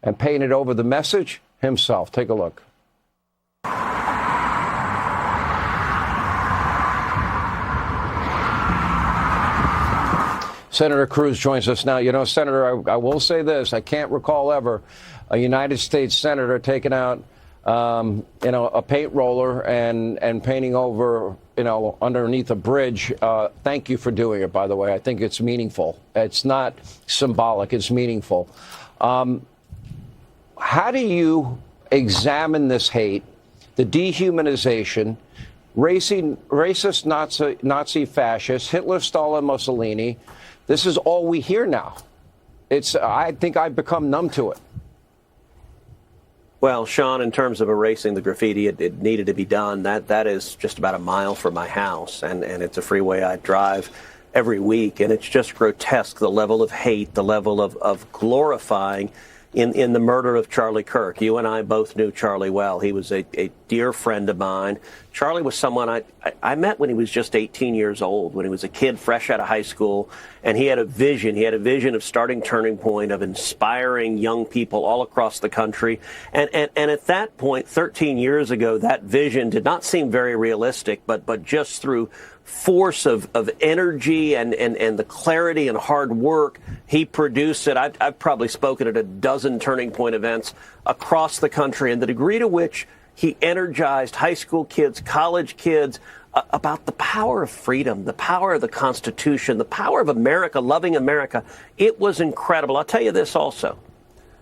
and painted over the message himself. Take a look. Senator Cruz joins us now. You know, Senator, I will say this. I can't recall ever a United States senator taking out, a paint roller and painting over, underneath a bridge. Thank you for doing it, by the way. I think it's meaningful. It's not symbolic. It's meaningful. How do you examine this hate, the dehumanization, racist Nazi fascists, Hitler, Stalin, Mussolini? This is all we hear now. I think I've become numb to it. Well, Sean, in terms of erasing the graffiti, it needed to be done. That is just about a mile from my house, and it's a freeway I drive every week, and it's just grotesque, the level of hate, the level of glorifying in the murder of Charlie Kirk. You and I both knew Charlie well. He was a dear friend of mine. Charlie was someone I met when he was just 18 years old, when he was a kid fresh out of high school, and he had a vision. He had a vision of starting Turning Point, of inspiring young people all across the country. And at that point, 13 years ago, that vision did not seem very realistic, but just through force of energy and the clarity and hard work, he produced it. I've probably spoken at a dozen Turning Point events across the country, and the degree to which he energized high school kids, college kids, about the power of freedom, the power of the Constitution, the power of America, loving America. It was incredible. I'll tell you this also.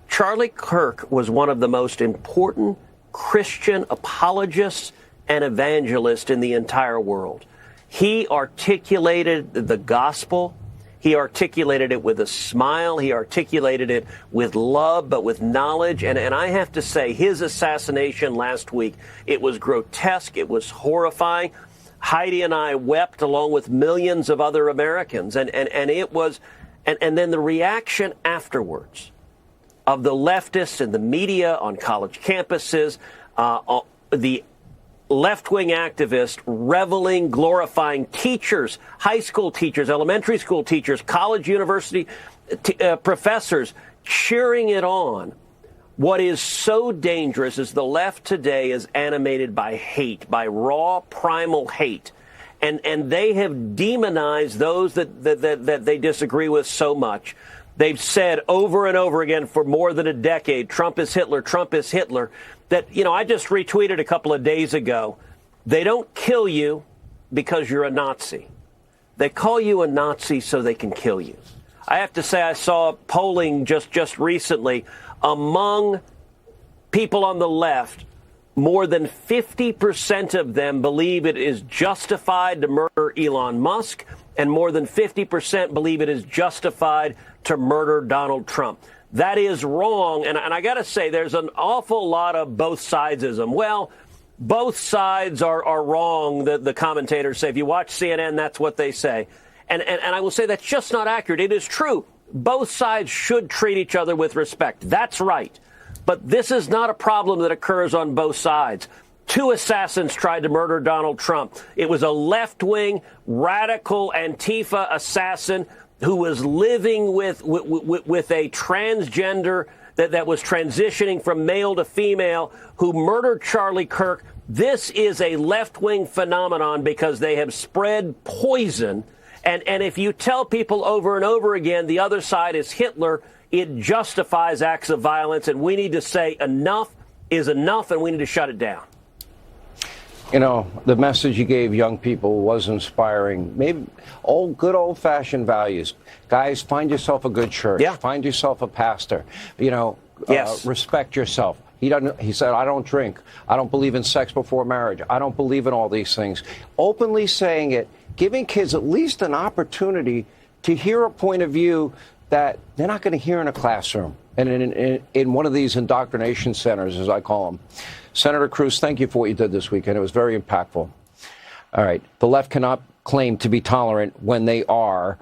Charlie Kirk was one of the most important Christian apologists and evangelists in the entire world. He articulated the gospel. He articulated it with a smile. He articulated it with love, but with knowledge. And I have to say, his assassination last week, it was grotesque. It was horrifying. Heidi and I wept along with millions of other Americans. And it was, and then the reaction afterwards of the leftists and the media on college campuses, the left-wing activists reveling, glorifying teachers, high school teachers, elementary school teachers, college, university professors, cheering it on. What is so dangerous is the left today is animated by hate, by raw, primal hate. And they have demonized those that they disagree with so much. They've said over and over again for more than a decade, Trump is Hitler, Trump is Hitler. That, I just retweeted a couple of days ago. They don't kill you because you're a Nazi. They call you a Nazi so they can kill you. I have to say, I saw polling just recently among people on the left. More than 50% of them believe it is justified to murder Elon Musk, and more than 50% believe it is justified to murder Donald Trump. That is wrong, and I got to say, there's an awful lot of both sidesism. Well, both sides are wrong, the commentators say. If you watch CNN, that's what they say. And I will say that's just not accurate. It is true. Both sides should treat each other with respect. That's right. But this is not a problem that occurs on both sides. Two assassins tried to murder Donald Trump. It was a left-wing, radical Antifa assassin who was living with a transgender that was transitioning from male to female, who murdered Charlie Kirk. This is a left-wing phenomenon because they have spread poison. And if you tell people over and over again the other side is Hitler, it justifies acts of violence. And we need to say enough is enough, and we need to shut it down. The message you gave young people was inspiring. Maybe good old-fashioned values. Guys, find yourself a good church. Yeah. Find yourself a pastor. Yes. Respect yourself. He said, I don't drink. I don't believe in sex before marriage. I don't believe in all these things. Openly saying it, giving kids at least an opportunity to hear a point of view that they're not going to hear in a classroom and in one of these indoctrination centers, as I call them. Senator Cruz, thank you for what you did this weekend. It was very impactful. All right. The left cannot claim to be tolerant when they are.